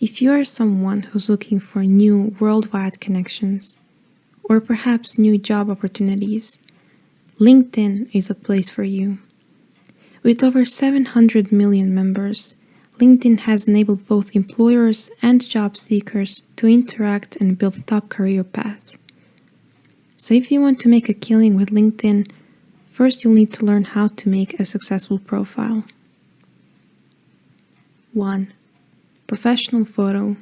If you are someone who's looking for new worldwide connections, or perhaps new job opportunities, LinkedIn is a place for you. With over 700 million members, LinkedIn has enabled both employers and job seekers to interact and build top career paths. So if you want to make a killing with LinkedIn, first you'll need to learn how to make a successful profile. 1. Professional photo.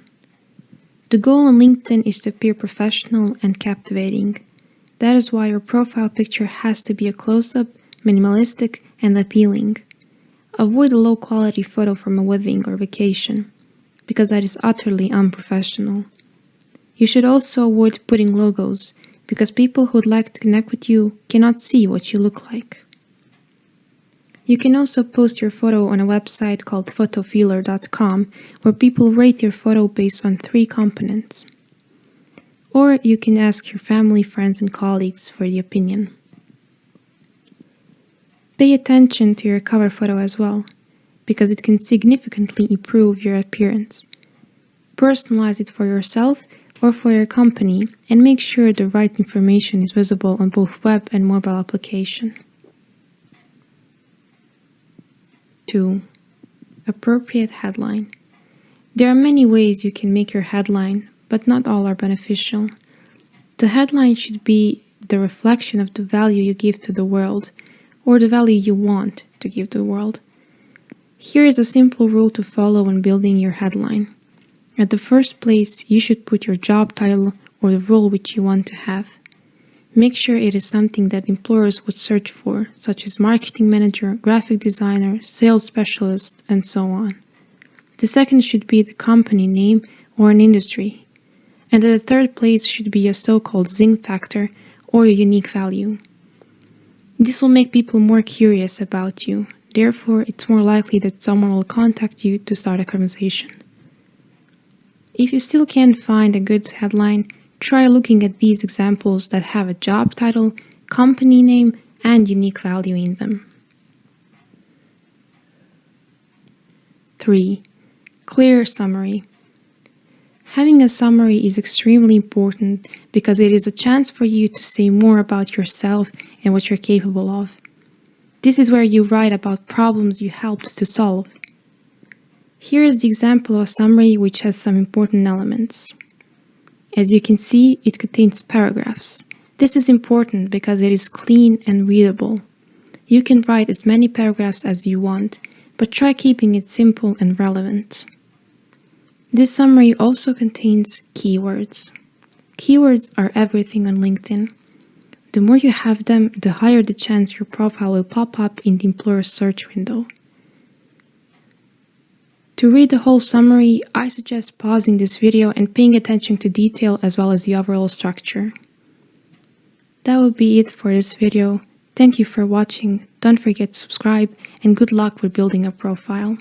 The goal on LinkedIn is to appear professional and captivating. That is why your profile picture has to be a close-up, minimalistic, and appealing. Avoid a low-quality photo from a wedding or vacation, because that is utterly unprofessional. You should also avoid putting logos, because people who would like to connect with you cannot see what you look like. You can also post your photo on a website called photofeeler.com, where people rate your photo based on 3 components. Or you can ask your family, friends, and colleagues for the opinion. Pay attention to your cover photo as well, because it can significantly improve your appearance. Personalize it for yourself or for your company, and make sure the right information is visible on both web and mobile application. 2. Appropriate headline. There are many ways you can make your headline, but not all are beneficial. The headline should be the reflection of the value you give to the world, or the value you want to give to the world. Here is a simple rule to follow when building your headline. At the first place, you should put your job title or the role which you want to have. Make sure it is something that employers would search for, such as marketing manager, graphic designer, sales specialist, and so on. The second should be the company name or an industry. And at the third place should be a so-called zing factor or a unique value. This will make people more curious about you. Therefore, it's more likely that someone will contact you to start a conversation. If you still can't find a good headline, try looking at these examples that have a job title, company name, and unique value in them. 3. Clear summary. Having a summary is extremely important because it is a chance for you to say more about yourself and what you're capable of. This is where you write about problems you helped to solve. Here is the example of a summary which has some important elements. As you can see, it contains paragraphs. This is important because it is clean and readable. You can write as many paragraphs as you want, but try keeping it simple and relevant. This summary also contains keywords. Keywords are everything on LinkedIn. The more you have them, the higher the chance your profile will pop up in the employer's search window. To read the whole summary, I suggest pausing this video and paying attention to detail as well as the overall structure. That will be it for this video. Thank you for watching. Don't forget to subscribe and good luck with building a profile.